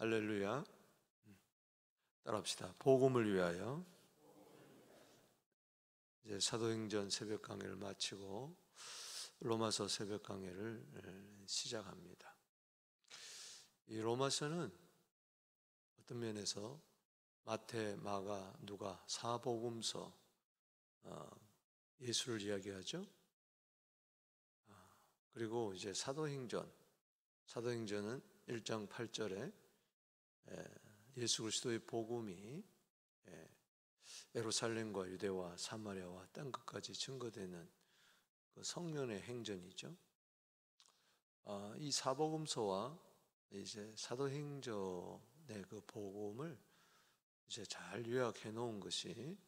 할렐루야. 따라합시다. 복음을 위하여. 이제 사도행전 새벽 강해를 마치고 로마서 새벽 강해를 시작합니다. 이 로마서는 어떤 면에서 마태, 마가, 누가, 사복음서, 예수를 이야기하죠. 그리고 이제 사도행전은 1장 8절에 예수 그리스도의 복음이 예루살렘과 유대와 사마리아와 땅 끝까지 증거되는 그 성령의 행전이죠. 이 사복음서와 이제 사도행전의 그 복음을 이제 잘 요약해 놓은 것이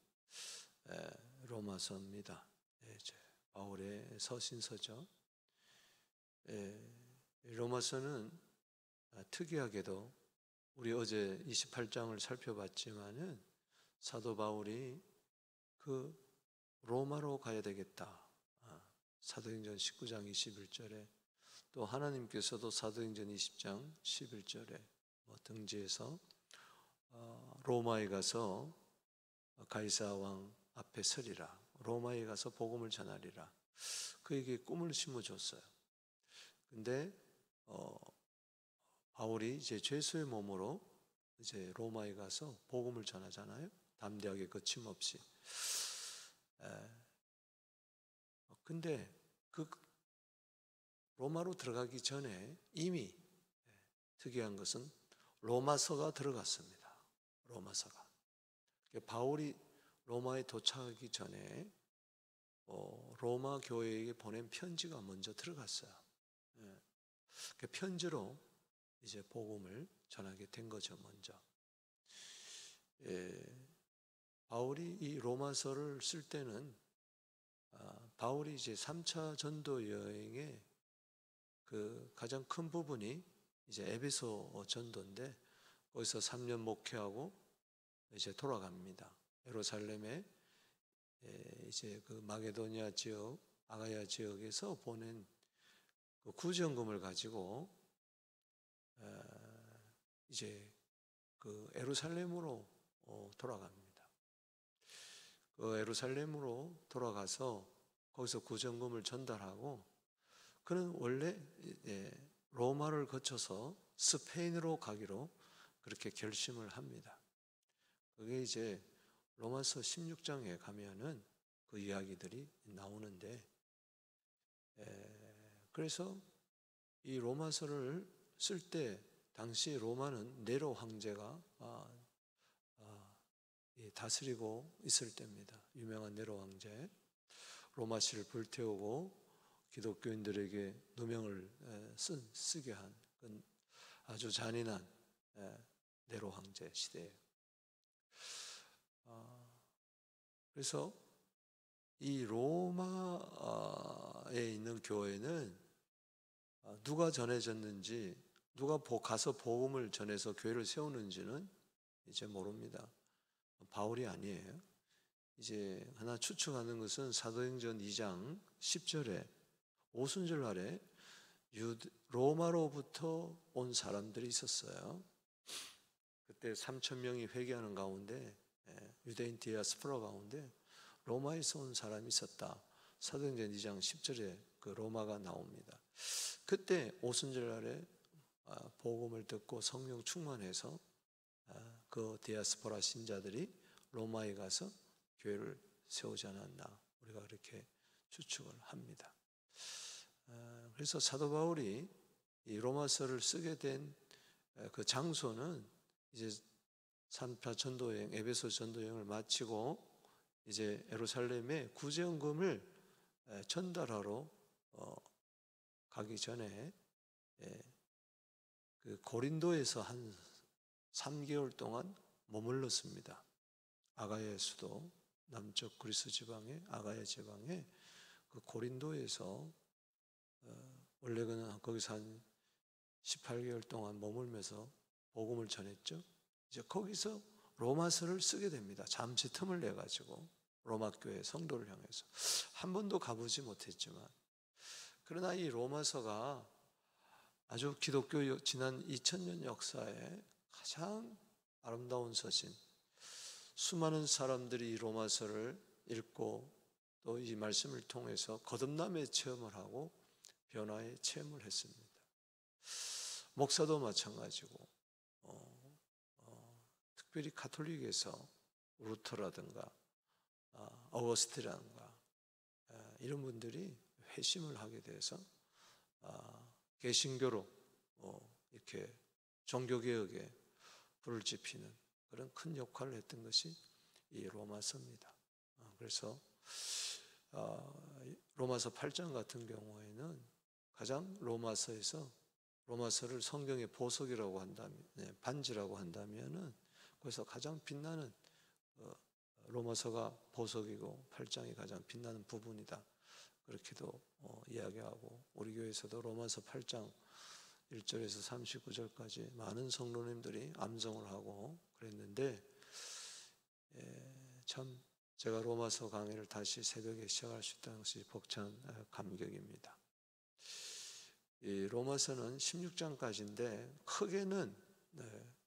로마서입니다. 이제 바울의 서신서죠. 로마서는 특이하게도 우리 어제 28장을 살펴봤지만은 사도 바울이 그 로마로 가야 되겠다. 사도행전 19장 21절에 또 하나님께서도 사도행전 20장 11절에 등지에서 로마에 가서 가이사 왕 앞에 서리라. 로마에 가서 복음을 전하리라. 그에게 꿈을 심어줬어요. 근데 바울이 이제 죄수의 몸으로 이제 로마에 가서 복음을 전하잖아요. 담대하게 거침없이. 근데 그 로마로 들어가기 전에 이미 특이한 것은 로마서가 들어갔습니다. 로마서가. 바울이 로마에 도착하기 전에 로마 교회에게 보낸 편지가 먼저 들어갔어요. 그 편지로 이제 복음을 전하게 된 거죠, 먼저. 바울이 이 로마서를 쓸 때는 바울이 이제 3차 전도 여행의 그 가장 큰 부분이 이제 에베소 전도인데 거기서 3년 목회하고 이제 돌아갑니다. 예루살렘에 이제 그 마게도니아 지역, 아가야 지역에서 보낸 그 구정금을 가지고 이제 그 예루살렘으로 돌아갑니다. 그 예루살렘으로 돌아가서 거기서 구정금을 전달하고 그는 원래 로마를 거쳐서 스페인으로 가기로 그렇게 결심을 합니다. 그게 이제 로마서 16장에 가면은 그 이야기들이 나오는데 그래서 이 로마서를 쓸 때 당시 로마는 네로 황제가 다스리고 있을 때입니다. 유명한 네로 황제. 로마시를 불태우고 기독교인들에게 누명을 쓰게 한 아주 잔인한 네로 황제 시대예요. 그래서 이 로마에 있는 교회는 누가 전해졌는지, 누가 가서 복음을 전해서 교회를 세우는지는 이제 모릅니다. 바울이 아니에요. 이제 하나 추측하는 것은 사도행전 2장 10절에 오순절 날에 로마로부터 온 사람들이 있었어요. 그때 3,000명이 회개하는 가운데 유대인 디아스포라 가운데 로마에서 온 사람이 있었다. 사도행전 2장 10절에 그 로마가 나옵니다. 그때 오순절 날에 복음을 듣고 성령 충만해서 그 디아스포라 신자들이 로마에 가서 교회를 세우지 않았나 우리가 그렇게 추측을 합니다. 그래서 사도 바울이 이 로마서를 쓰게 된 그 장소는 이제 3차 전도여행, 에베소 전도여행을 마치고 이제 예루살렘에 구제연금을 전달하러 가기 전에 그 고린도에서 한 3개월 동안 머물렀습니다. 아가야 수도 남쪽 그리스 지방의 아가야 지방에 그 고린도에서 원래 그는 거기서 한 18개월 동안 머물면서 복음을 전했죠. 이제 거기서 로마서를 쓰게 됩니다. 잠시 틈을 내 가지고 로마 교회 성도를 향해서 한 번도 가보지 못했지만 그러나 이 로마서가 아주 기독교 지난 2000년 역사에 가장 아름다운 서신, 수많은 사람들이 이 로마서를 읽고 또 이 말씀을 통해서 거듭남의 체험을 하고 변화의 체험을 했습니다. 목사도 마찬가지고 특별히 가톨릭에서 루터라든가 어거스티라든가 이런 분들이 회심을 하게 돼서 개신교로 이렇게 종교개혁에 불을 지피는 그런 큰 역할을 했던 것이 이 로마서입니다. 그래서 로마서 8장 같은 경우에는 가장 로마서를 성경의 보석이라고 한다면, 반지라고 한다면은 그래서 가장 빛나는 로마서가 보석이고 8장이 가장 빛나는 부분이다. 그렇게도 이야기하고 우리 교회에서도 로마서 8장 1절에서 39절까지 많은 성도님들이 암송을 하고 그랬는데 참 제가 로마서 강의를 다시 새벽에 시작할 수 있다는 것이 벅찬 감격입니다. 이 로마서는 16장까지인데 크게는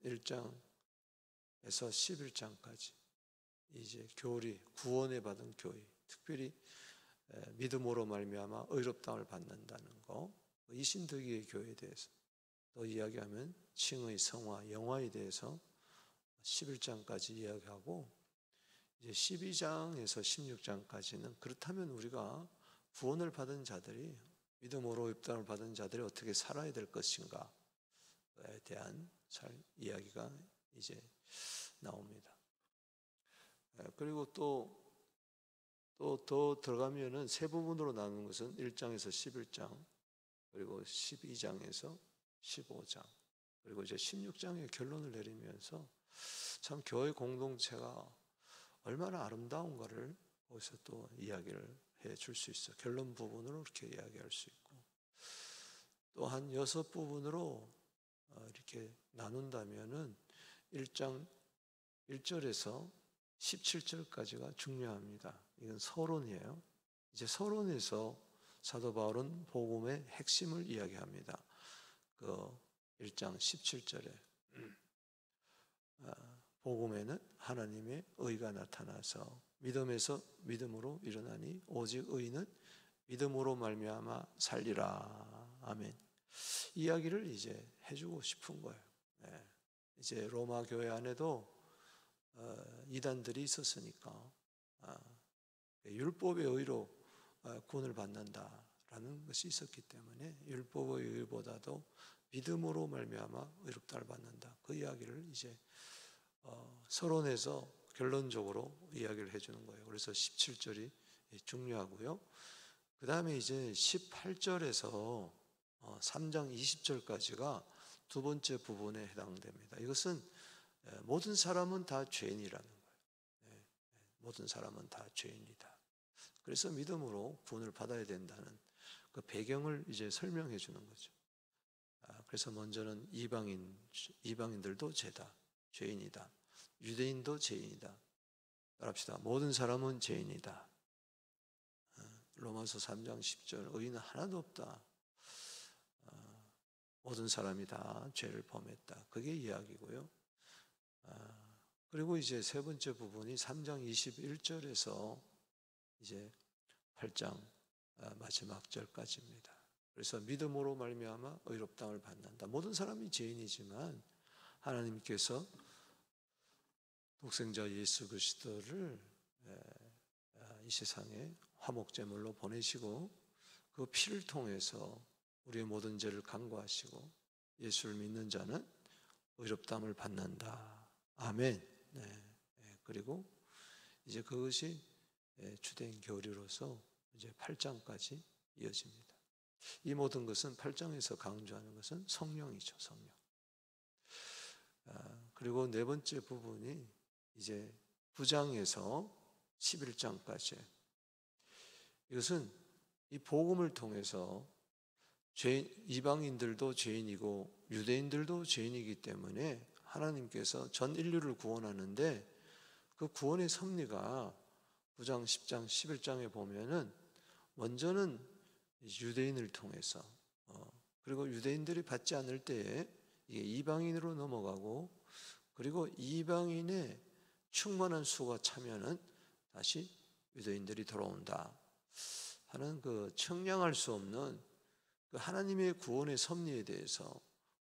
1장에서 11장까지 이제 교리, 구원에 받은 교회, 특별히 믿음으로 말미암아 의롭다함을 받는다는 거, 이신득이의 교회에 대해서 또 이야기하면 칭의, 성화, 영화에 대해서 11장까지 이야기하고 이제 12장에서 16장까지는 그렇다면 우리가 구원을 받은 자들이 믿음으로 의롭다함을 받은 자들이 어떻게 살아야 될 것인가에 대한 이야기가 이제 나옵니다. 그리고 또 더 들어가면은 세 부분으로 나누는 것은 1장에서 11장, 그리고 12장에서 15장, 그리고 이제 16장의 결론을 내리면서 참 교회 공동체가 얼마나 아름다운가를 거기서 또 이야기를 해 줄 수 있어요. 결론 부분으로 이렇게 이야기할 수 있고 또 한 6부분으로 이렇게 나눈다면은 1장 1절에서 17절까지가 중요합니다. 이건 서론이에요. 이제 서론에서 사도 바울은 복음의 핵심을 이야기합니다. 그 1장 17절에 복음에는 하나님의 의가 나타나서 믿음에서 믿음으로 일어나니 오직 의는 믿음으로 말미암아 살리라. 아멘. 이야기를 이제 해주고 싶은 거예요. 이제 로마 교회 안에도 이단들이 있었으니까 율법의 의로 구원을 받는다라는 것이 있었기 때문에 율법의 의보다도 믿음으로 말미암아 의롭다를 받는다. 그 이야기를 이제 서론에서 결론적으로 이야기를 해주는 거예요. 그래서 17절이 중요하고요. 그 다음에 이제 18절에서 3장 20절까지가 두 번째 부분에 해당됩니다. 이것은 모든 사람은 다 죄인이라는 거예요. 모든 사람은 다 죄인이다. 그래서 믿음으로 구원을 받아야 된다는 그 배경을 이제 설명해 주는 거죠. 그래서 먼저는 이방인들도 죄다, 죄인이다. 유대인도 죄인이다. 따라합시다. 모든 사람은 죄인이다. 로마서 3장 10절 의인은 하나도 없다. 모든 사람이 다 죄를 범했다. 그게 이야기고요. 그리고 이제 세 번째 부분이 3장 21절에서 이제 8장 마지막 절까지입니다. 그래서 믿음으로 말미암아 의롭다함을 받는다. 모든 사람이 죄인이지만 하나님께서 독생자 예수 그리스도를 이 세상에 화목제물로 보내시고 그 피를 통해서 우리의 모든 죄를 간구하시고 예수를 믿는 자는 의롭다함을 받는다. 아멘. 그리고 이제 그것이 주된 교리로서 이제 8장까지 이어집니다. 이 모든 것은 8장에서 강조하는 것은 성령이죠, 성령. 그리고 네 번째 부분이 이제 9장에서 11장까지. 이것은 이 복음을 통해서 이방인들도 죄인이고 유대인들도 죄인이기 때문에 하나님께서 전 인류를 구원하는데 그 구원의 섭리가 9장, 10장, 11장에 보면은 먼저는 유대인을 통해서 그리고 유대인들이 받지 않을 때에 이게 이방인으로 넘어가고 그리고 이방인의 충만한 수가 차면은 다시 유대인들이 돌아온다 하는 그 청량할 수 없는 그 하나님의 구원의 섭리에 대해서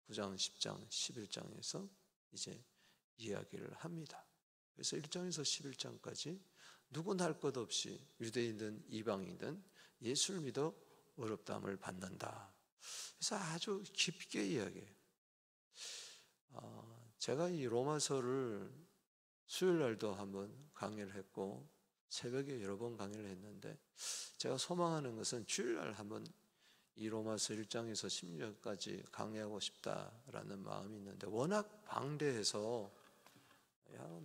9장, 10장, 11장에서 이제 이야기를 합니다. 그래서 1장에서 11장까지 누구나 할 것 없이 유대인이든 이방인이든 예수를 믿어 어렵다함을 받는다. 그래서 아주 깊게 이야기해요. 제가 이 로마서를 수요일 날도 한번 강의를 했고 새벽에 여러 번 강의를 했는데 제가 소망하는 것은 주일 날 한번 이 로마서 1장에서 16장까지 강의하고 싶다라는 마음이 있는데 워낙 방대해서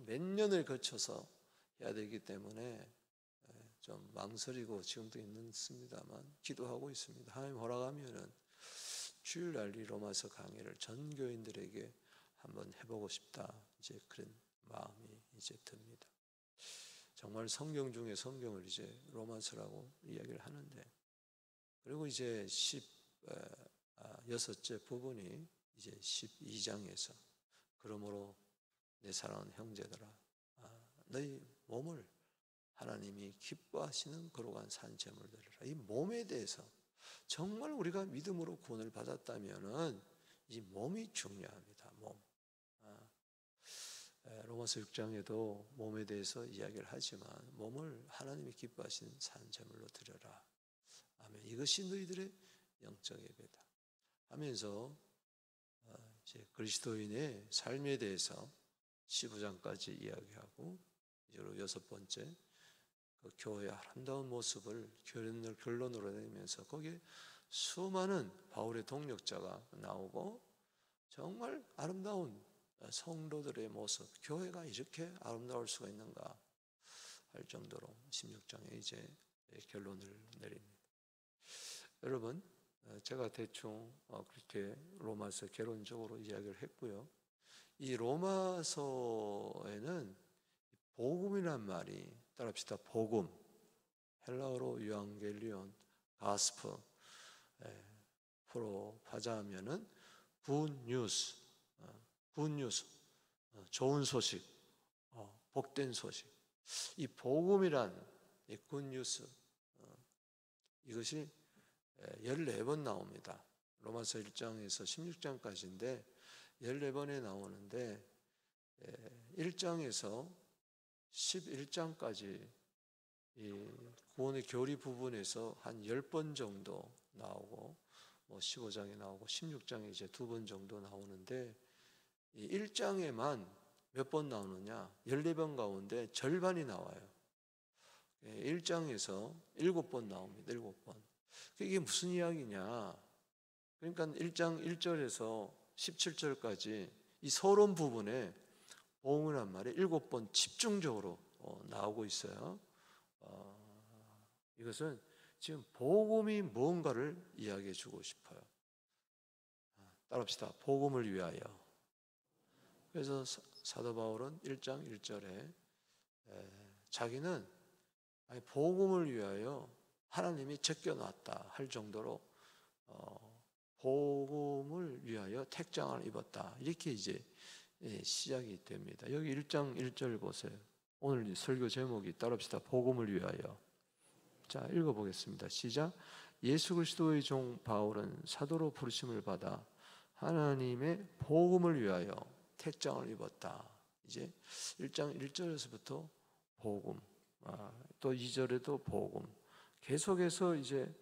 몇 년을 거쳐서 해야 되기 때문에 좀 망설이고 지금도 있습니다만 기도하고 있습니다. 하나님 허락하면은 주일날 이 로마서 강의를 전 교인들에게 한번 해보고 싶다. 이제 그런 마음이 이제 듭니다. 정말 성경 중에 성경을 이제 로마서라고 이야기를 하는데 그리고 이제 16째 부분이 이제 12장에서 그러므로 내 사랑하는 형제들아 너희 몸을 하나님이 기뻐하시는 거룩한 산 제물을 드리라. 이 몸에 대해서 정말 우리가 믿음으로 구원을 받았다면은 이 몸이 중요합니다. 몸. 로마서 6장에도 몸에 대해서 이야기를 하지만 몸을 하나님이 기뻐하시는 산 제물로 드려라. 아멘. 이것이 너희들의 영적 예배다. 하면서 이제 그리스도인의 삶에 대해서 15장까지 이야기하고 이제 여섯 번째 그 교회의 아름다운 모습을 결론으로 내면서 거기에 수많은 바울의 동력자가 나오고 정말 아름다운 성도들의 모습, 교회가 이렇게 아름다울 수가 있는가 할 정도로 16장에 이제 결론을 내립니다. 여러분, 제가 대충 그렇게 로마서 개론적으로 이야기를 했고요. 이 로마서에는 복음이란 말이 따라합시다. 복음, 헬라어로 유앙겔리온, 가스퍼, 프로 파자하면은 굿뉴스, 굿뉴스, 좋은 소식, 복된 소식. 이 복음이란 이 굿뉴스 이것이 14번 나옵니다. 로마서 1장에서 16장까지인데 14번에 나오는데 1장에서 11장까지 이 구원의 교리 부분에서 한 10번 정도 나오고 뭐 15장에 나오고 16장에 이제 2번 정도 나오는데 이 1장에만 몇 번 나오느냐? 14번 가운데 절반이 나와요. 1장에서 7번 나옵니다. 7번. 이게 무슨 이야기냐? 그러니까 1장 1절에서 17절까지 이 서론 부분에 복음이란 말이 7번 집중적으로 나오고 있어요. 이것은 지금 복음이 뭔가를 이야기해 주고 싶어요. 따라합시다. 복음을 위하여. 그래서 사도 바울은 1장 1절에 자기는 복음을 위하여 하나님이 제껴놨다 할 정도로 복음을 위하여 택장을 입었다. 이렇게 이제 시작이 됩니다. 여기 1장 1절 보세요. 오늘 설교 제목이 따라합시다. 복음을 위하여. 자, 읽어보겠습니다. 시작. 예수 그리스도의 종 바울은 사도로 부르심을 받아 하나님의 복음을 위하여 택장을 입었다. 이제 1장 1절에서부터 복음, 또 2절에도 복음, 계속해서 이제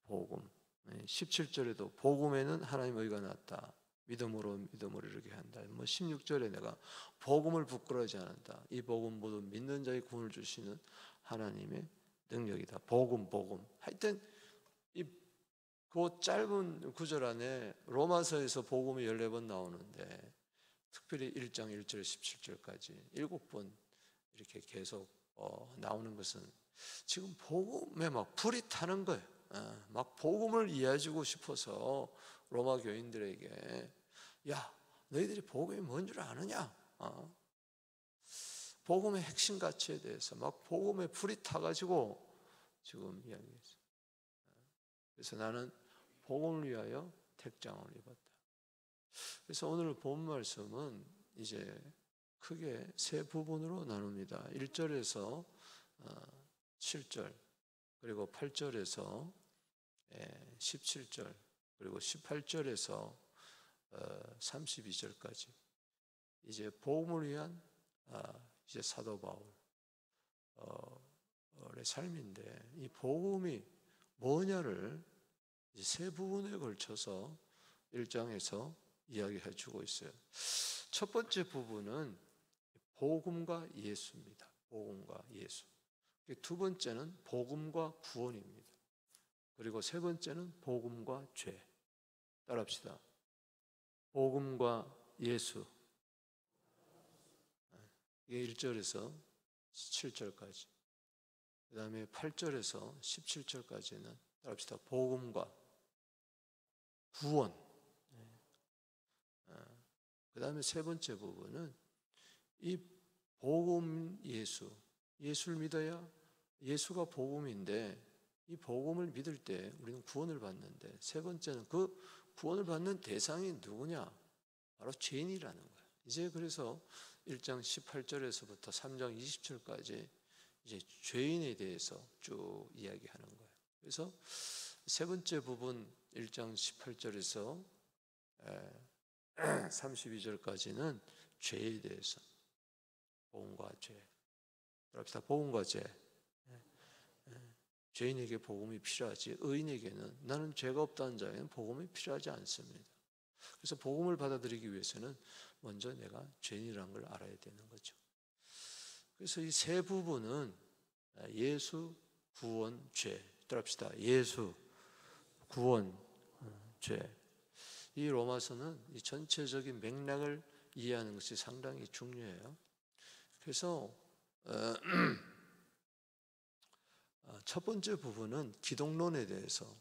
복음, 17절에도 복음에는 하나님의 의가 났다. 믿음으로 이르게 한다. 뭐 16절에 내가 복음을 부끄러워하지 않는다. 이 복음 모두 믿는 자의 구원을 주시는 하나님의 능력이다. 복음. 하여튼 그 짧은 구절 안에 로마서에서 복음이 14번 나오는데 특별히 1장 1절 17절까지 7번 이렇게 계속 나오는 것은 지금 복음에 막 불이 타는 거예요. 막 복음을 이해해주고 싶어서 로마 교인들에게 야, 너희들이 복음이 뭔 줄 아느냐? 복음의 핵심 가치에 대해서 막 복음에 불이 타가지고 지금 이야기했어요. 그래서 나는 복음을 위하여 택장을 입었다. 그래서 오늘 본 말씀은 이제 크게 세 부분으로 나눕니다. 1절에서 7절, 그리고 8절에서 17절, 그리고 18절에서 32절까지 이제 복음을 위한 이제 사도 바울의 삶인데, 이 복음이 뭐냐를 이제 세 부분에 걸쳐서 1장에서 이야기해 주고 있어요. 첫 번째 부분은 복음과 예수입니다. 복음과 예수. 두 번째는 복음과 구원입니다. 그리고 세 번째는 복음과 죄. 따라합시다. 복음과 예수. 이게 1절에서 7절까지. 그 다음에 8절에서 17절까지는 따라합시다. 복음과 구원. 그 다음에 세 번째 부분은 이 복음 예수. 예수를 믿어야, 예수가 복음인데 이 복음을 믿을 때 우리는 구원을 받는데, 세 번째는 그 구원을 받는 대상이 누구냐? 바로 죄인이라는 거예요. 이제 그래서 1장 18절에서부터 3장 20절까지 이제 죄인에 대해서 쭉 이야기하는 거예요. 그래서 세 번째 부분 1장 18절에서 32절까지는 죄에 대해서, 복음과 죄. 그럽시다. 복음과 죄. 죄인에게 복음이 필요하지 의인에게는, 나는 죄가 없다는 자에게는 복음이 필요하지 않습니다. 그래서 복음을 받아들이기 위해서는 먼저 내가 죄인이라는 걸 알아야 되는 거죠. 그래서 이 세 부분은 예수, 구원, 죄. 따라합시다. 예수, 구원, 죄. 이 로마서는 이 전체적인 맥락을 이해하는 것이 상당히 중요해요. 그래서 첫 번째 부분은 기독론에 대해서,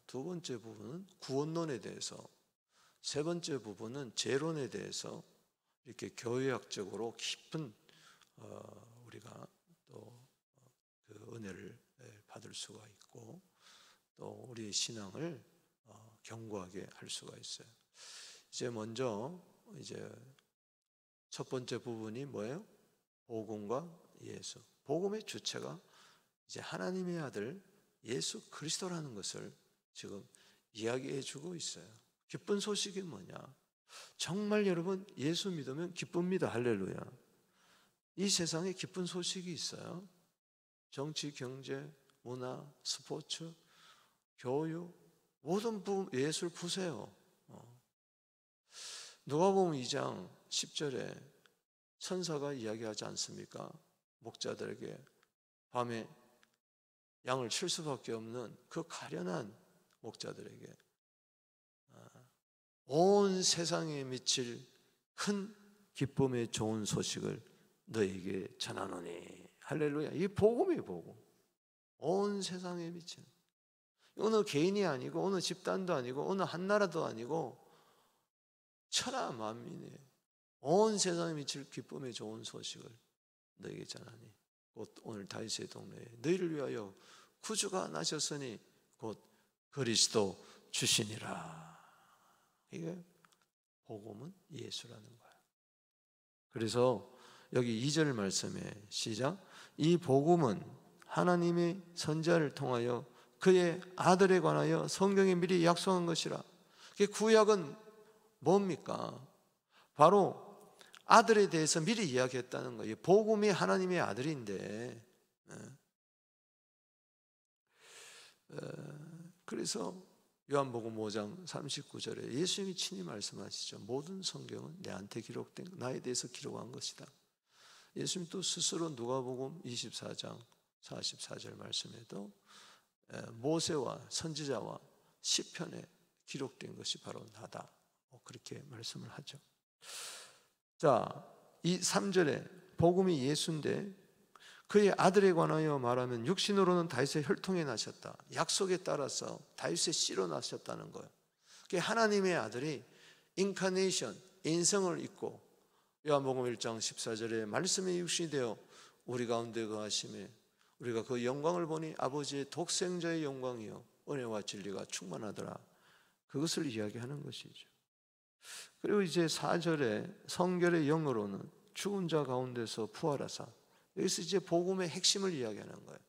두 번째 부분은 구원론에 대해서, 세 번째 부분은 죄론에 대해서 이렇게 교회학적으로 깊은 우리가 또 그 은혜를 받을 수가 있고, 또 우리의 신앙을 견고하게 할 수가 있어요. 이제 먼저 이제 첫 번째 부분이 뭐예요? 복음과 예수. 복음의 주체가 이제 하나님의 아들 예수 그리스도라는 것을 지금 이야기해 주고 있어요. 기쁜 소식이 뭐냐? 정말 여러분 예수 믿으면 기쁩니다. 할렐루야. 이 세상에 기쁜 소식이 있어요. 정치, 경제, 문화, 스포츠, 교육, 모든 예수를 부세요. 누가복음 2장 10절에 천사가 이야기하지 않습니까? 목자들에게 밤에 양을 칠 수밖에 없는 그 가련한 목자들에게 온 세상에 미칠 큰 기쁨의 좋은 소식을 너에게 전하노니. 할렐루야. 이 복음이에요. 복음. 온 세상에 미치는, 어느 개인이 아니고 어느 집단도 아니고 어느 한 나라도 아니고 천하 만민의 온 세상에 미칠 기쁨의 좋은 소식을 너에게 전하니 곧 오늘 다윗의 동네에 너희를 위하여 구주가 나셨으니 곧 그리스도 주시니라. 이게 복음은 예수라는 거예요. 그래서 여기 2절 말씀에 시작, 이 복음은 하나님의 선지자를 통하여 그의 아들에 관하여 성경에 미리 약속한 것이라. 구약은 뭡니까? 바로 아들에 대해서 미리 이야기했다는 거예요. 복음이 하나님의 아들인데, 그래서 요한복음 5장 39절에 예수님이 친히 말씀하시죠. 모든 성경은 내한테 기록된, 나에 대해서 기록한 것이다. 예수님 또 스스로 누가복음 24장 44절 말씀에도 모세와 선지자와 시편에 기록된 것이 바로 나다, 그렇게 말씀을 하죠. 자, 이 3절에 복음이 예수인데 그의 아들에 관하여 말하면 육신으로는 다윗의 혈통에 나셨다. 약속에 따라서 다윗의 씨로 나셨다는 거예요. 하나님의 아들이 인카네이션, 인성을 입고 요한복음 1장 14절에 말씀이 육신이 되어 우리 가운데 거하심에 우리가 그 영광을 보니 아버지의 독생자의 영광이요 은혜와 진리가 충만하더라. 그것을 이야기하는 것이죠. 그리고 이제 4절에 성결의 영으로는 죽은 자 가운데서 부활하사. 여기서 이제 복음의 핵심을 이야기하는 거예요.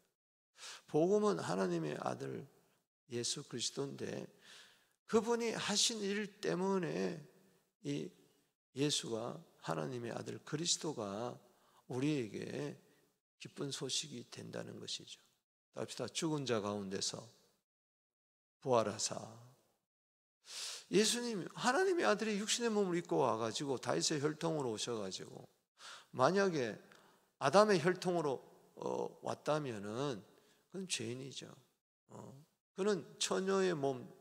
복음은 하나님의 아들 예수 그리스도인데 그분이 하신 일 때문에 이 예수가 하나님의 아들 그리스도가 우리에게 기쁜 소식이 된다는 것이죠. 답시다. 죽은 자 가운데서 부활하사. 예수님 하나님의 아들이 육신의 몸을 입고 와가지고 다윗의 혈통으로 오셔가지고 만약에 아담의 혈통으로 왔다면은 그건 죄인이죠. 그는 처녀의 몸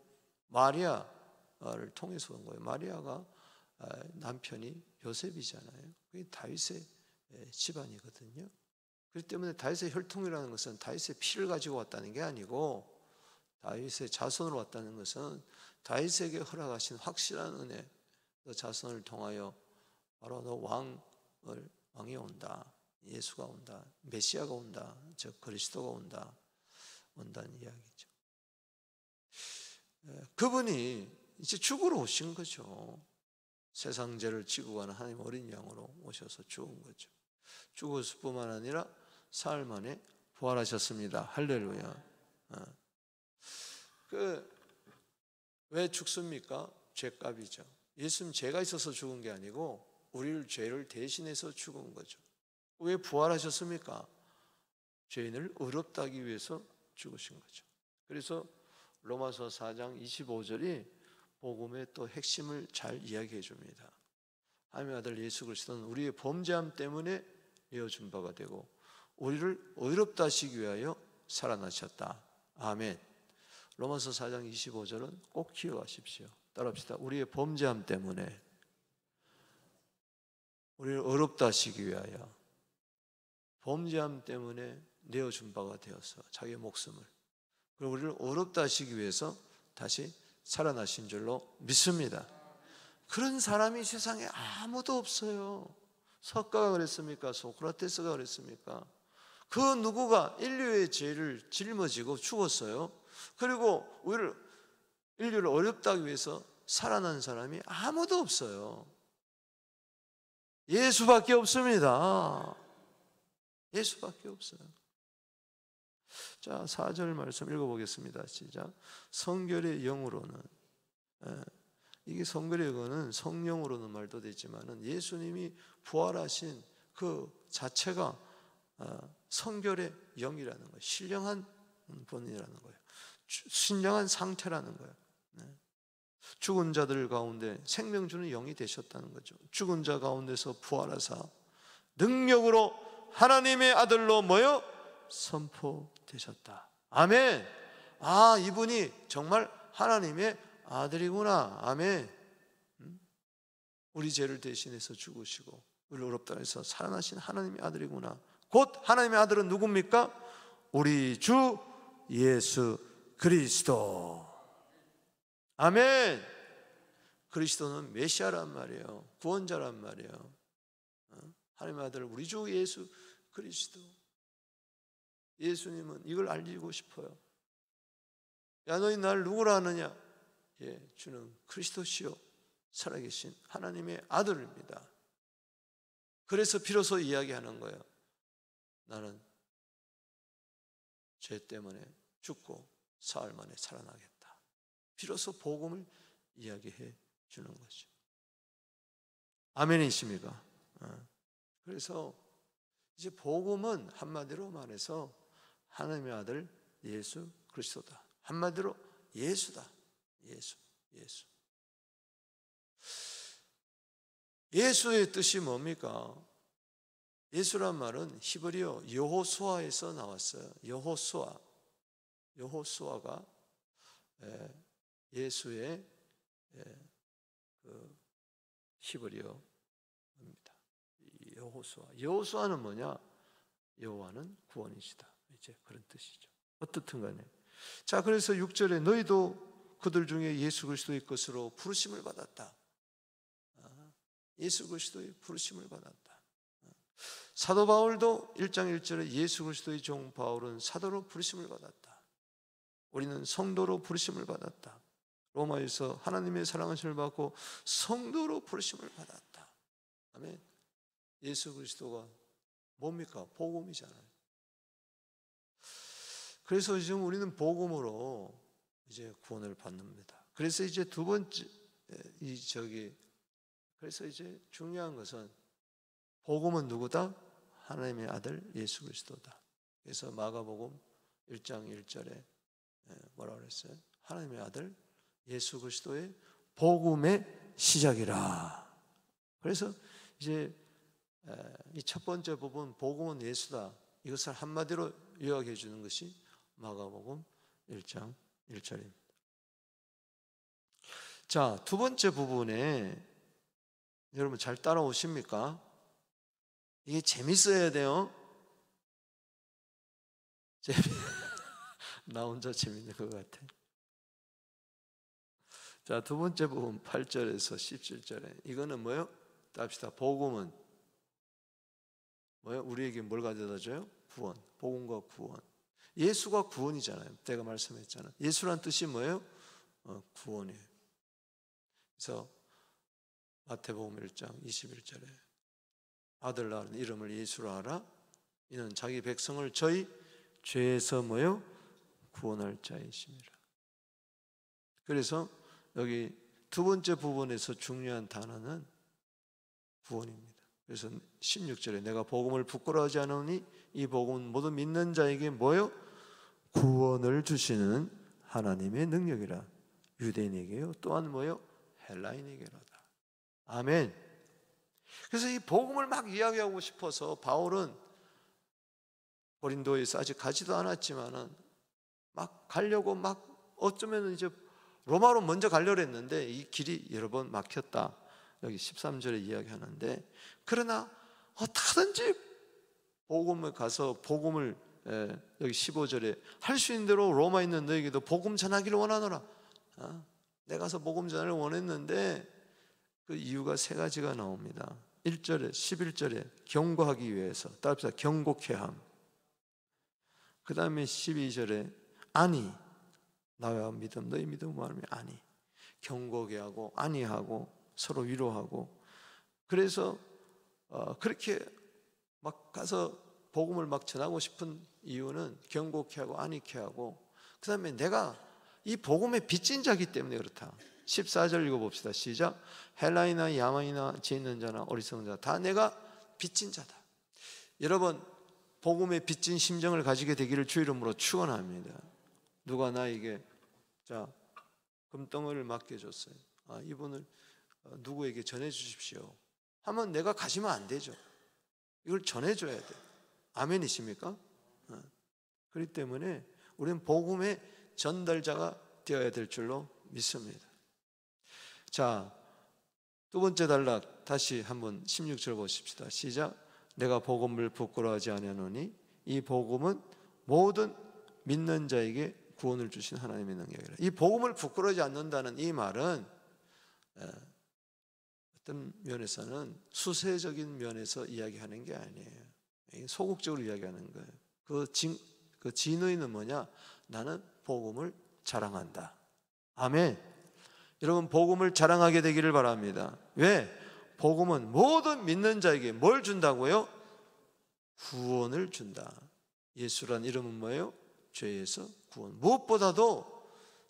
마리아를 통해서 온 거예요. 마리아가 남편이 요셉이잖아요. 그게 다윗의 집안이거든요. 그렇기 때문에 다윗의 혈통이라는 것은 다윗의 피를 가지고 왔다는 게 아니고 다윗의 자손으로 왔다는 것은 다윗에게 허락하신 확실한 은혜, 그 자손을 통하여 바로 너 왕이 온다, 예수가 온다, 메시아가 온다, 즉 그리스도가 온다는 이야기죠. 그분이 이제 죽으러 오신 거죠. 세상 죄를 지고 가는 하나님 어린 양으로 오셔서 죽은 거죠. 죽었을 뿐만 아니라 사흘 만에 부활하셨습니다. 할렐루야. 왜 죽습니까? 죄값이죠. 예수님 죄가 있어서 죽은 게 아니고 우리를 죄를 대신해서 죽은 거죠. 왜 부활하셨습니까? 죄인을 의롭다 하기 위해서 죽으신 거죠. 그래서 로마서 4장 25절이 복음의 또 핵심을 잘 이야기해 줍니다. 하나님의 아들 예수 그리스도는 우리의 범죄함 때문에 내어준 바가 되고 우리를 의롭다 하시기 위하여 살아나셨다. 아멘. 로마서 4장 25절은 꼭 기억하십시오. 따라합시다. 우리의 범죄함 때문에 우리를 의롭다 하시기 위하여 범죄함 때문에 내어준 바가 되어서 자기의 목숨을 그리고 우리를 의롭다 하시기 위해서 다시 살아나신 줄로 믿습니다. 그런 사람이 세상에 아무도 없어요. 석가가 그랬습니까? 소크라테스가 그랬습니까? 그 누구가 인류의 죄를 짊어지고 죽었어요. 그리고 인류를 어렵다 하기 위해서 살아난 사람이 아무도 없어요. 예수밖에 없습니다. 예수밖에 없어요. 자, 4절 말씀 읽어보겠습니다. 시작. 성결의 영으로는, 이게 성결의 영은 성령으로는 말도 되지만은 예수님이 부활하신 그 자체가 성결의 영이라는 거예요. 신령한 본인이라는 거예요. 신령한 상태라는 거예요. 죽은 자들 가운데 생명 주는 영이 되셨다는 거죠. 죽은 자 가운데서 부활하사 능력으로 하나님의 아들로 모여 선포되셨다. 아멘. 이분이 정말 하나님의 아들이구나. 아멘. 우리 죄를 대신해서 죽으시고 우리를 의롭다 해서 살아나신 하나님의 아들이구나. 곧 하나님의 아들은 누굽니까? 우리 주 예수 그리스도. 아멘. 그리스도는 메시아란 말이에요. 구원자란 말이에요. 하나님의 아들 우리 주 예수 그리스도. 예수님은 이걸 알리고 싶어요. 야, 너희 날 누구라 하느냐? 주는 그리스도시요 살아계신 하나님의 아들입니다. 그래서 비로소 이야기하는 거예요. 나는 죄 때문에 죽고 사흘 만에 살아나겠다. 비로소 복음을 이야기해 주는 거죠. 아멘이십니까? 그래서 이제 복음은 한마디로 말해서 하나님의 아들 예수 그리스도다. 한마디로 예수다. 예수. 예수의 뜻이 뭡니까? 예수란 말은 히브리어 여호수아에서 나왔어요. 여호수아가 예수의 그 히브리어입니다. 여호수아는 뭐냐? 여호와는 구원이시다. 이제 그런 뜻이죠. 어떻든 간에. 자, 그래서 6절에 너희도 그들 중에 예수 그리스도의 것으로 부르심을 받았다. 예수 그리스도의 부르심을 받았다. 사도 바울도 1장 1절에 예수 그리스도의 종 바울은 사도로 부르심을 받았다. 우리는 성도로 부르심을 받았다. 로마에서 하나님의 사랑하심을 받고 성도로 부르심을 받았다. 아멘. 예수 그리스도가 뭡니까? 복음이잖아요. 그래서 지금 우리는 복음으로 이제 구원을 받습니다. 그래서 이제 두 번째 그래서 이제 중요한 것은 복음은 누구다? 하나님의 아들 예수 그리스도다. 그래서 마가복음 1장 1절에 뭐라 그랬어요? 하나님의 아들 예수 그리스도의 복음의 시작이라. 그래서 이제 이 첫 번째 부분 복음은 예수다. 이것을 한마디로 요약해 주는 것이 마가복음 1장 1절입니다. 자, 두 번째 부분에 여러분 잘 따라오십니까? 이게 재밌어야 돼요. 나 혼자 재밌는 것 같아. 자, 두 번째 부분 8절에서 17절에 이거는 뭐예요? 답시다. 복음은 뭐예요? 우리에게 뭘 가져다 줘요? 구원. 복음과 구원. 예수가 구원이잖아요. 내가 말씀했잖아요. 예수란 뜻이 뭐예요? 구원이에요. 그래서 마태복음 1장 21절에 아들 낳은 이름을 예수로 하라. 이는 자기 백성을 저희 죄에서 뭐예요? 구원할 자이심이라. 그래서 여기 두 번째 부분에서 중요한 단어는 구원입니다. 그래서 16절에 내가 복음을 부끄러워하지 않으니 이 복음은 모두 믿는 자에게 뭐요? 구원을 주시는 하나님의 능력이라. 유대인에게요 또한 뭐요? 헬라인에게로다. 아멘. 그래서 이 복음을 막 이야기하고 싶어서 바울은 고린도에서 아직 가지도 않았지만은 막 가려고 막 어쩌면 이제 로마로 먼저 가려고 했는데 이 길이 여러 번 막혔다. 여기 13절에 이야기하는데 그러나 어떻게든지 복음을 가서 복음을 여기 15절에 할 수 있는 대로 로마에 있는 너에게도 복음 전하기를 원하노라. 내가 가서 복음 전하기를 원했는데 그 이유가 세 가지가 나옵니다. 1절에 11절에 경고하기 위해서 따라합시다. 경고케 함. 그 다음에 12절에 아니 나와 믿음 너희 믿음 말하면 아니 경고케 하고 아니하고 서로 위로하고 그래서 그렇게 막 가서 복음을 막 전하고 싶은 이유는 경고케 하고 아니케 하고 그 다음에 내가 이 복음에 빚진 자기 때문에 그렇다. 14절 읽어봅시다. 시작. 헬라이나 야만이나 죄 있는 자나 어리석은 자 다 내가 빚진 자다. 여러분 복음에 빚진 심정을 가지게 되기를 주 이름으로 축원합니다. 누가 나에게 자 금덩어리를 맡겨줬어요. 이분을 누구에게 전해주십시오 하면 내가 가지면 안 되죠. 이걸 전해줘야 돼. 아멘이십니까? 그렇기 때문에 우리는 복음의 전달자가 되어야 될 줄로 믿습니다. 자, 두 번째 단락 다시 한번 16절 보십시다. 시작. 내가 복음을 부끄러워하지 아니하노니 이 복음은 모든 믿는 자에게 구원을 주신 하나님의 능력이라. 이 복음을 부끄러워하지 않는다는 이 말은 어떤 면에서는 수세적인 면에서 이야기하는 게 아니에요. 소극적으로 이야기하는 거예요. 그 진의는 뭐냐? 나는 복음을 자랑한다. 아멘. 여러분 복음을 자랑하게 되기를 바랍니다. 왜? 복음은 모든 믿는 자에게 뭘 준다고요? 구원을 준다. 예수란 이름은 뭐예요? 죄에서 구원. 무엇보다도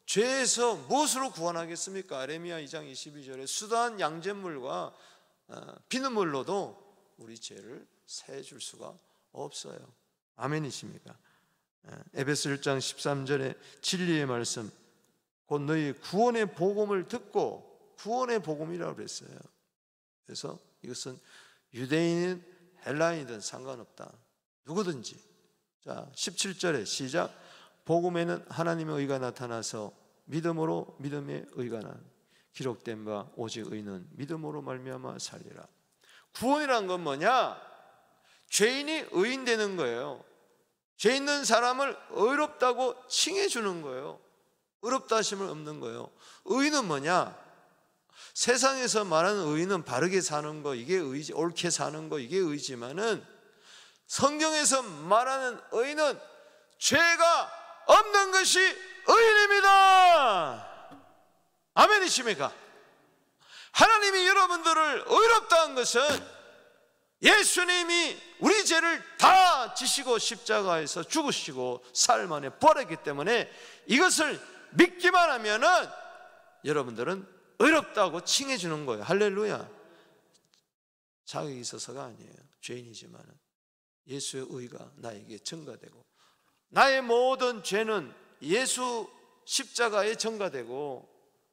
죄에서 무엇으로 구원하겠습니까? 에레미야 2장 22절에 수단 양잿물과 비눗물로도 우리 죄를 세줄 수가 없어요. 아멘이십니까? 에베소 1장 13절에 진리의 말씀 곧 너희 구원의 복음을 듣고 구원의 복음이라고 그랬어요. 그래서 이것은 유대인이든 헬라인이든 상관없다. 누구든지. 자, 17절에 시작. 복음에는 하나님의 의가 나타나서 믿음으로 믿음의 의가 난 기록된 바 오직 의는 믿음으로 말미암아 살리라. 구원이란 건 뭐냐? 죄인이 의인 되는 거예요. 죄 있는 사람을 의롭다고 칭해 주는 거예요. 의롭다 하심을 없는 거예요. 의는 뭐냐? 세상에서 말하는 의는 바르게 사는 거, 이게 의지, 옳게 사는 거, 이게 의지만은 성경에서 말하는 의는 죄가 없는 것이 의인입니다. 아멘이십니까? 하나님이 여러분들을 의롭다 한 것은 예수님이 우리 죄를 다 지시고 십자가에서 죽으시고 사흘 만에 부활했기 때문에 이것을 믿기만 하면은 여러분들은 의롭다고 칭해주는 거예요. 할렐루야. 자격이 있어서가 아니에요. 죄인이지만 예수의 의가 나에게 전가되고, 나의 모든 죄는 예수 십자가에 전가되고,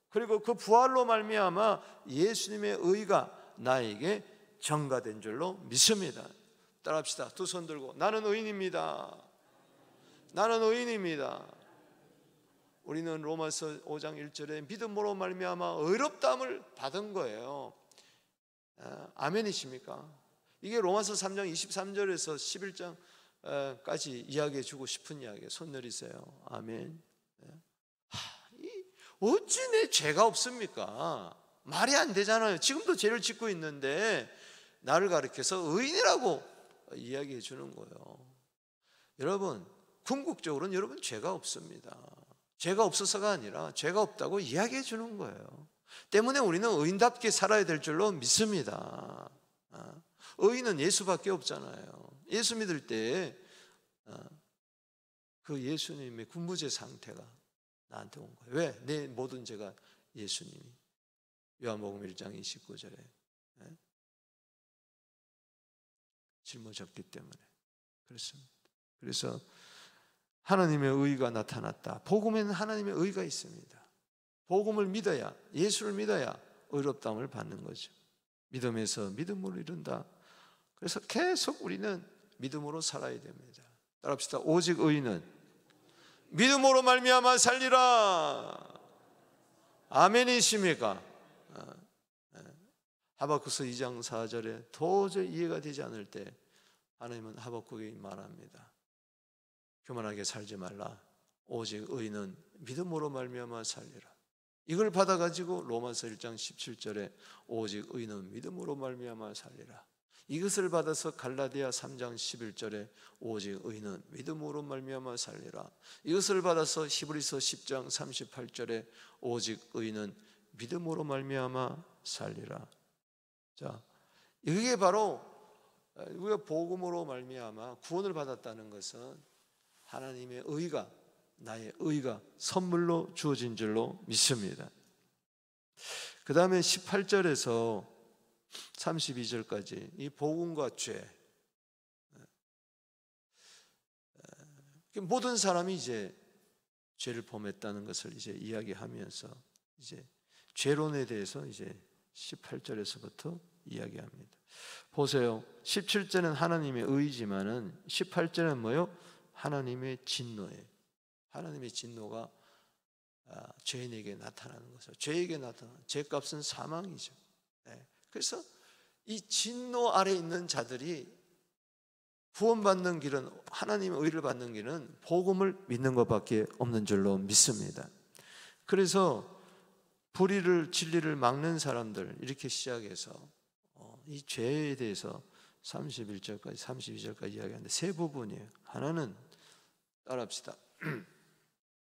그리고 그 부활로 말미암아 예수님의 의가 나에게 전가된 줄로 믿습니다. 따라합시다. 두 손 들고 나는 의인입니다. 나는 의인입니다. 우리는 로마서 5장 1절에 믿음으로 말미암아 의롭다함을 받은 거예요. 아멘이십니까? 이게 로마서 3장 23절에서 11장까지 이야기해 주고 싶은 이야기예요. 손 내리세요. 아멘. 어찌 내 죄가 없습니까? 말이 안 되잖아요. 지금도 죄를 짓고 있는데 나를 가리켜서 의인이라고 이야기해 주는 거예요. 여러분, 궁극적으로는 여러분 죄가 없습니다. 죄가 없어서가 아니라 죄가 없다고 이야기해 주는 거예요. 때문에 우리는 의인답게 살아야 될 줄로 믿습니다. 의인은 예수밖에 없잖아요. 예수 믿을 때 그 예수님의 군부제 상태가 나한테 온 거예요. 왜? 내 모든 죄가 예수님이 요한복음 1장 29절에 짊어졌기 때문에 그렇습니다. 그래서 하나님의 의가 나타났다. 복음에는 하나님의 의가 있습니다. 복음을 믿어야, 예수를 믿어야 의롭다함을 받는 거죠. 믿음에서 믿음으로 이룬다. 그래서 계속 우리는 믿음으로 살아야 됩니다. 따라합시다. 오직 의인은 믿음으로 말미암아 살리라. 아멘이십니까? 하박국서 2장 4절에 도저히 이해가 되지 않을 때 하나님은 하박국에게 말합니다. 교만하게 살지 말라. 오직 의인은 믿음으로 말미암아 살리라. 이걸 받아가지고 로마서 1장 17절에 오직 의인은 믿음으로 말미암아 살리라. 이것을 받아서 갈라디아 3장 11절에 오직 의인은 믿음으로 말미암아 살리라. 이것을 받아서 히브리서 10장 38절에 오직 의인은 믿음으로 말미암아 살리라. 자, 이게 바로 우리가 복음으로 말미암아 구원을 받았다는 것은 하나님의 의가, 나의 의가 선물로 주어진 줄로 믿습니다. 그 다음에 18절에서 32절까지 이 복음과 죄, 모든 사람이 이제 죄를 범했다는 것을 이제 이야기하면서 이제 죄론에 대해서 이제 18절에서부터 이야기합니다. 보세요. 17절은 하나님의 의지만은 18절은 뭐요? 하나님의 진노예요. 하나님의 진노가 죄인에게 나타나는 거죠. 죄에게 나타나는 죄값은 사망이죠. 그래서 이 진노 아래 있는 자들이 구원받는 길은, 하나님의 의를 받는 길은 복음을 믿는 것밖에 없는 줄로 믿습니다. 그래서 불의를, 진리를 막는 사람들, 이렇게 시작해서 이 죄에 대해서 31절까지 32절까지 이야기하는데 세 부분이에요. 하나는 따라합시다.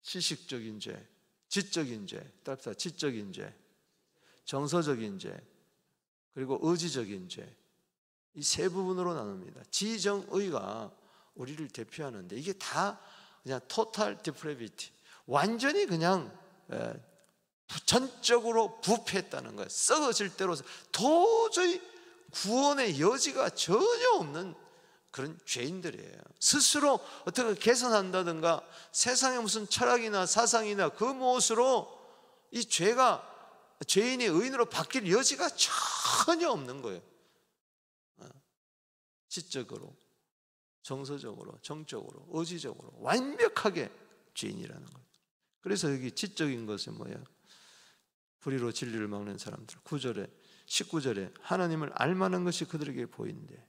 지식적인 죄, 지적인 죄, 따라합시다. 지적인 죄, 정서적인 죄, 그리고 의지적인 죄. 이 세 부분으로 나눕니다. 지정의가 우리를 대표하는데 이게 다 그냥 total depravity, 완전히 그냥 전적으로 부패했다는 거예요. 썩어질 대로 도저히 구원의 여지가 전혀 없는 그런 죄인들이에요. 스스로 어떻게 개선한다든가 세상에 무슨 철학이나 사상이나 그 무엇으로 이 죄인이 의인으로 바뀔 여지가 전혀 없는 거예요. 지적으로, 정서적으로, 정적으로, 의지적으로 완벽하게 죄인이라는 거예요. 그래서 여기 지적인 것은 뭐예요? 불의로 진리를 막는 사람들. 9절에 19절에 하나님을 알만한 것이 그들에게 보이는데,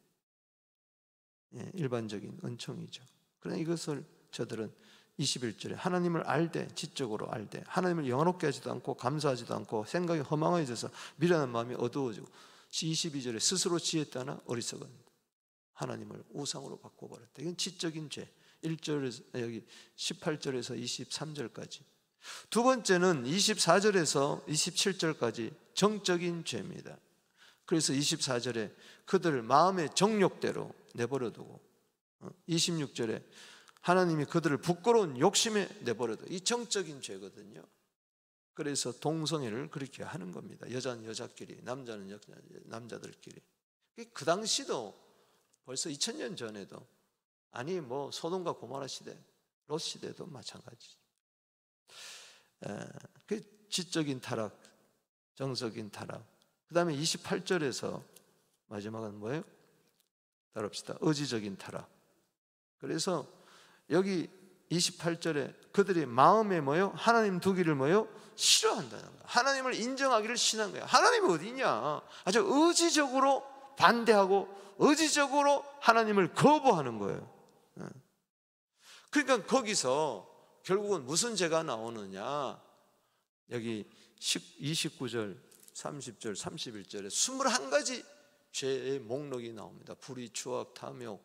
일반적인 은총이죠. 그러나 이것을 저들은 21절에 하나님을 알되, 지적으로 알되, 하나님을 영화롭게 하지도 않고 감사하지도 않고 생각이 허망해져서 미련한 마음이 어두워지고, 22절에 스스로 지혜했다나 어리석은 하나님을 우상으로 바꿔버렸다. 이건 지적인 죄. 1절에서 여기 18절에서 23절까지. 두 번째는 24절에서 27절까지 정적인 죄입니다. 그래서 24절에 그들을 마음의 정욕대로 내버려두고, 26절에 하나님이 그들을 부끄러운 욕심에 내버려두고, 이 정적인 죄거든요. 그래서 동성애를 그렇게 하는 겁니다. 여자는 여자끼리, 남자는 남자들끼리. 그 당시도 벌써 2000년 전에도, 아니 뭐 소돔과 고모라 시대, 롯 시대도 마찬가지죠. 그 지적인 타락, 정적인 타락. 그 다음에 28절에서 마지막은 뭐예요? 따라합시다. 의지적인 타락. 그래서 여기 28절에 그들이 마음에 뭐예요? 하나님 두기를 뭐예요? 싫어한다는 거예요. 하나님을 인정하기를 싫어하는 거예요. 하나님이 어디냐? 아주 의지적으로 반대하고 의지적으로 하나님을 거부하는 거예요. 그러니까 거기서 결국은 무슨 죄가 나오느냐? 여기 29절, 30절, 31절에 21가지 죄의 목록이 나옵니다. 불의, 추악, 탐욕,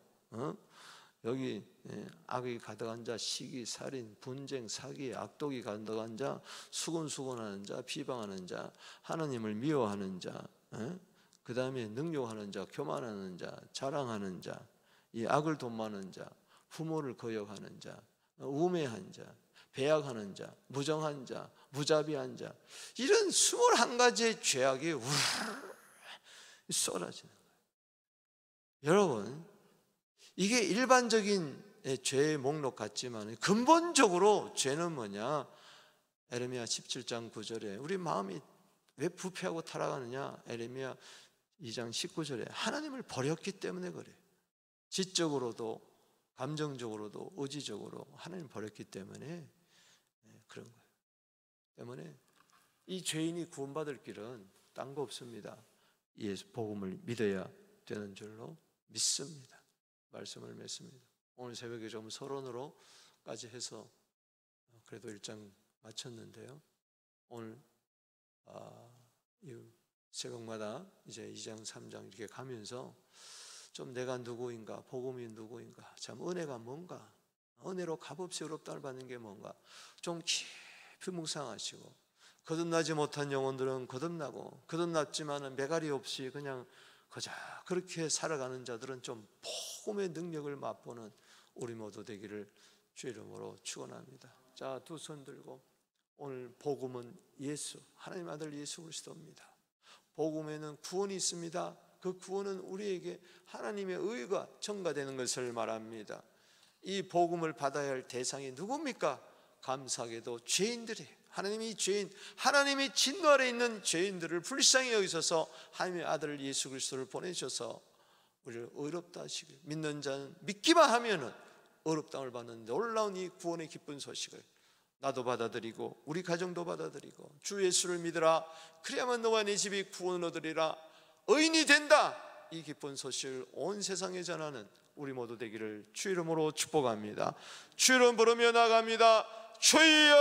여기 악이 가득한 자, 시기, 살인, 분쟁, 사기, 악독이 가득한 자, 수군수군하는 자, 비방하는 자, 하나님을 미워하는 자, 그 다음에 능욕하는 자, 교만하는 자, 자랑하는 자, 이 악을 돈마는 자, 부모를 거역하는 자, 우매한 자, 배약하는 자, 무정한 자, 무자비한 자, 이런 21가지의 죄악이 쏟아지는 거예요. 여러분, 이게 일반적인 죄의 목록 같지만 근본적으로 죄는 뭐냐? 에레미야 17장 9절에 우리 마음이 왜 부패하고 타락하느냐? 에레미야 2장 19절에 하나님을 버렸기 때문에 그래요. 지적으로도 감정적으로도 의지적으로 하나님을 버렸기 때문에 그런 거예요. 때문에 이 죄인이 구원받을 길은 딴 거 없습니다. 예수 복음을 믿어야 되는 줄로 믿습니다. 말씀을 맺습니다. 오늘 새벽에 좀 서론으로까지 해서 그래도 1장 마쳤는데요. 오늘 이 새벽마다 이제 2장 3장 이렇게 가면서 좀 내가 누구인가, 복음이 누구인가, 참 은혜가 뭔가, 은혜로 값없이 의롭다를 받는 게 뭔가 좀 깊이 묵상하시고, 거듭나지 못한 영혼들은 거듭나고, 거듭났지만은 매갈이 없이 그냥 그저 그렇게 살아가는 자들은 좀 복음의 능력을 맛보는 우리 모두 되기를 주 이름으로 축원합니다. 자, 두 손 들고, 오늘 복음은 예수, 하나님 아들 예수 그리스도입니다. 복음에는 구원이 있습니다. 그 구원은 우리에게 하나님의 의가 전가되는 것을 말합니다. 이 복음을 받아야 할 대상이 누굽니까? 감사하게도 죄인들이에요. 하나님이 죄인, 하나님의 진노 아래 있는 죄인들을 불쌍히 여기셔서 하나님의 아들 예수 그리스도를 보내셔서 우리를 의롭다 하시길, 믿는 자는 믿기만 하면은 의롭다함을 받는 놀라운 이 구원의 기쁜 소식을 나도 받아들이고 우리 가정도 받아들이고 주 예수를 믿으라, 그래야만 너와 네 집이 구원을 얻으리라, 의인이 된다, 이 기쁜 소식을 온 세상에 전하는 우리 모두 되기를 주 이름으로 축복합니다. 주 이름 부르며 나갑니다. 주여!